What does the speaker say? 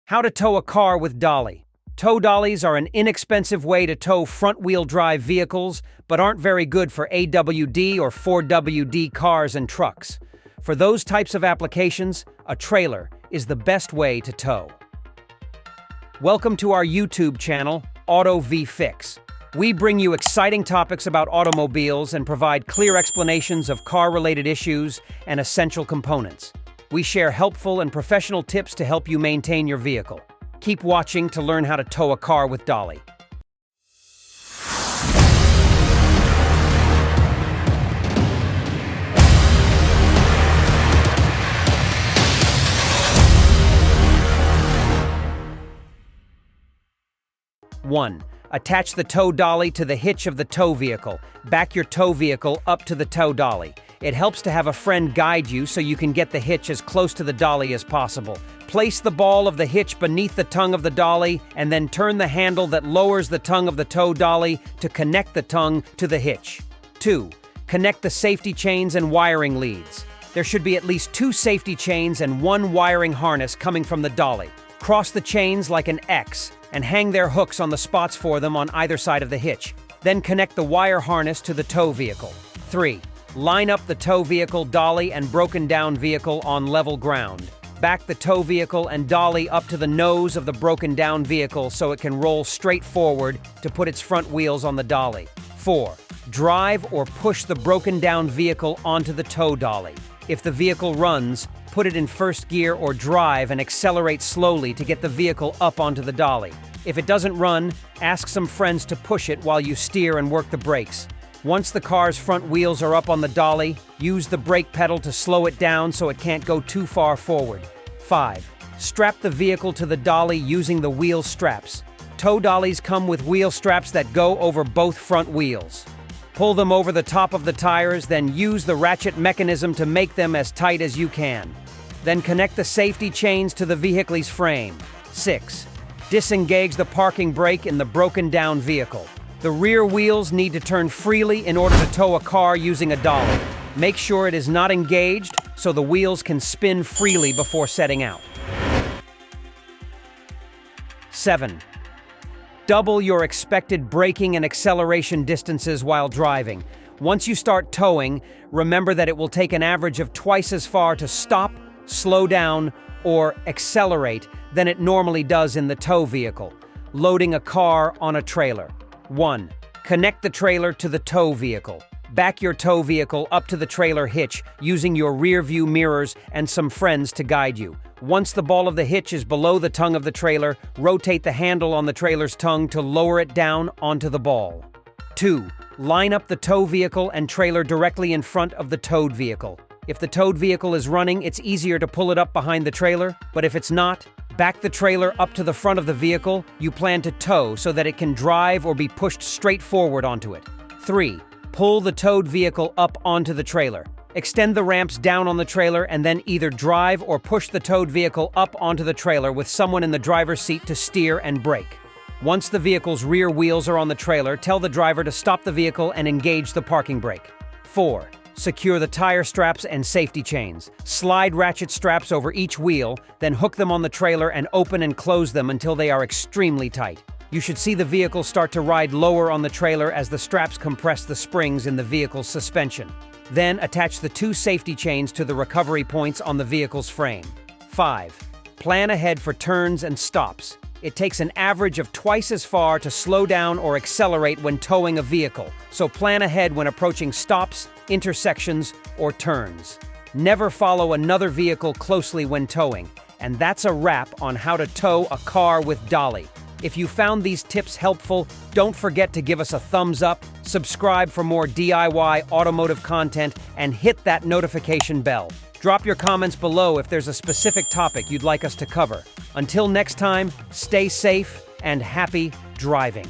How to tow a car with dolly. Tow dollies are an inexpensive way to tow front-wheel drive vehicles, but aren't very good for AWD or 4WD cars and trucks. For those types of applications, a trailer is the best way to tow. Welcome to our YouTube channel, Auto V Fix. We bring you exciting topics about automobiles and provide clear explanations of car-related issues and essential components. We share helpful and professional tips to help you maintain your vehicle. Keep watching to learn how to tow a car with dolly. One, attach the tow dolly to the hitch of the tow vehicle. Back your tow vehicle up to the tow dolly. It helps to have a friend guide you so you can get the hitch as close to the dolly as possible. Place the ball of the hitch beneath the tongue of the dolly and then turn the handle that lowers the tongue of the tow dolly to connect the tongue to the hitch. 2. Connect the safety chains and wiring leads. There should be at least 2 safety chains and 1 wiring harness coming from the dolly. Cross the chains like an X and hang their hooks on the spots for them on either side of the hitch. Then connect the wire harness to the tow vehicle. 3. Line up the tow vehicle, dolly, and broken down vehicle on level ground. Back the tow vehicle and dolly up to the nose of the broken down vehicle so it can roll straight forward to put its front wheels on the dolly. 4. Drive or push the broken down vehicle onto the tow dolly. If the vehicle runs, put it in first gear or drive and accelerate slowly to get the vehicle up onto the dolly. If it doesn't run, ask some friends to push it while you steer and work the brakes. Once the car's front wheels are up on the dolly, use the brake pedal to slow it down so it can't go too far forward. 5. Strap the vehicle to the dolly using the wheel straps. Tow dollies come with wheel straps that go over both front wheels. Pull them over the top of the tires, then use the ratchet mechanism to make them as tight as you can. Then connect the safety chains to the vehicle's frame. 6. Disengage the parking brake in the broken down vehicle. The rear wheels need to turn freely in order to tow a car using a dolly. Make sure it is not engaged so the wheels can spin freely before setting out. 7. Double your expected braking and acceleration distances while driving. Once you start towing, remember that it will take an average of twice as far to stop, slow down, or accelerate than it normally does in the tow vehicle, loading a car on a trailer. 1. Connect the trailer to the tow vehicle. Back your tow vehicle up to the trailer hitch using your rear view mirrors and some friends to guide you. Once the ball of the hitch is below the tongue of the trailer, rotate the handle on the trailer's tongue to lower it down onto the ball. 2. Line up the tow vehicle and trailer directly in front of the towed vehicle. If the towed vehicle is running, it's easier to pull it up behind the trailer, but if it's not, back the trailer up to the front of the vehicle you plan to tow so that it can drive or be pushed straight forward onto it. 3. Pull the towed vehicle up onto the trailer. Extend the ramps down on the trailer and then either drive or push the towed vehicle up onto the trailer with someone in the driver's seat to steer and brake. Once the vehicle's rear wheels are on the trailer, tell the driver to stop the vehicle and engage the parking brake. 4. Secure the tire straps and safety chains. Slide ratchet straps over each wheel, then hook them on the trailer and open and close them until they are extremely tight. You should see the vehicle start to ride lower on the trailer as the straps compress the springs in the vehicle's suspension. Then attach the 2 safety chains to the recovery points on the vehicle's frame. 5. Plan ahead for turns and stops. It takes an average of twice as far to slow down or accelerate when towing a vehicle, so plan ahead when approaching stops, intersections, or turns. Never follow another vehicle closely when towing. And that's a wrap on how to tow a car with dolly. If you found these tips helpful, don't forget to give us a thumbs up, subscribe for more DIY automotive content, and hit that notification bell. Drop your comments below if there's a specific topic you'd like us to cover. Until next time, stay safe and happy driving.